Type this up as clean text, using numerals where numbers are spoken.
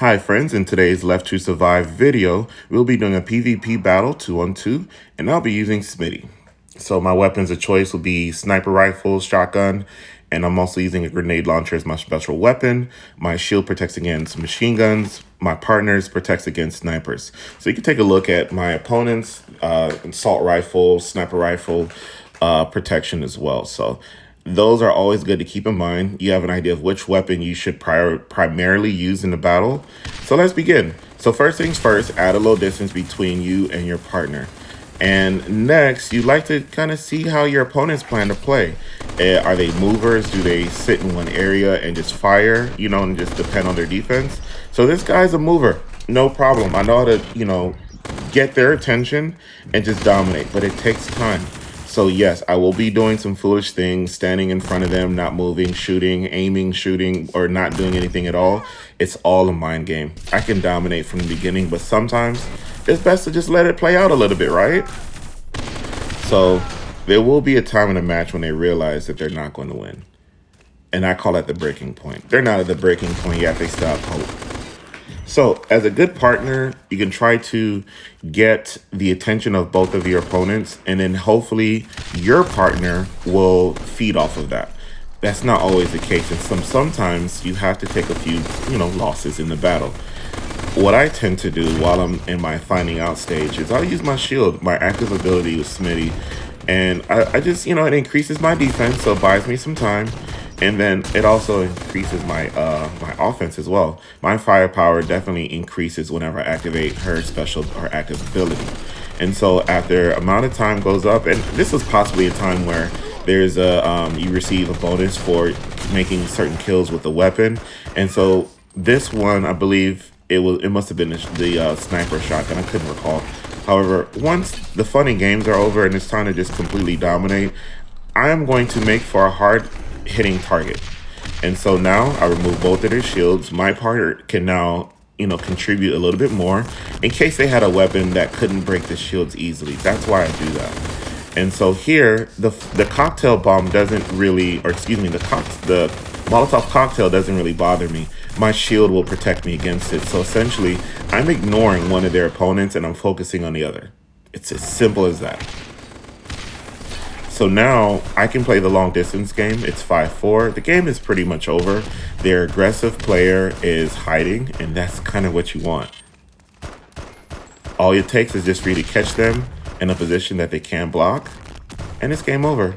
Hi friends, in today's Left to Survive video, we'll be doing a PvP battle 2-on-2, and I'll be using Smitty. So my weapons of choice will be sniper rifle, shotgun, and I'm also using a grenade launcher as my special weapon. My shield protects against machine guns. My partners protects against snipers. So you can take a look at my opponent's assault rifle, sniper rifle protection as well. So those are always good to keep in mind. You have an idea of which weapon you should primarily use in the battle. So let's begin. So first things first, add a little distance between you and your partner. And next, you'd like to kind of see how your opponents plan to play. Are they movers? Do they sit in one area and just fire, and just depend on their defense? So this guy's a mover, no problem. I know how to, get their attention and just dominate, but it takes time. So yes, I will be doing some foolish things, standing in front of them, not moving, shooting, aiming, shooting, or not doing anything at all. It's all a mind game. I can dominate from the beginning, but sometimes it's best to just let it play out a little bit, right? So there will be a time in the match when they realize that they're not going to win. And I call that the breaking point. They're not at the breaking point yet, they still have hope. So as a good partner, you can try to get the attention of both of your opponents, and then hopefully your partner will feed off of that. That's not always the case, and sometimes you have to take a few, losses in the battle. What I tend to do while I'm in my finding out stage is I'll use my shield, my active ability with Smitty, and I just, it increases my defense, so it buys me some time. And then it also increases my my offense as well. My firepower definitely increases whenever I activate her special or active ability. And so after amount of time goes up, and this is possibly a time where there's a you receive a bonus for making certain kills with the weapon. And so this one, I believe it must have been the sniper shotgun. I couldn't recall. However, once the fun and games are over and it's time to just completely dominate, I am going to make for a hard hitting target. And so now I remove both of their shields. My partner can now, contribute a little bit more in case they had a weapon that couldn't break the shields easily. That's why I do that. And so here, the cocktail bomb doesn't really, or excuse me, the Molotov cocktail doesn't really bother me. My shield will protect me against it. So essentially, I'm ignoring one of their opponents and I'm focusing on the other. It's as simple as that. So now I can play the long distance game. It's 5-4. The game is pretty much over. Their aggressive player is hiding, and that's kind of what you want. All it takes is just for you to catch them in a position that they can't block, and it's game over.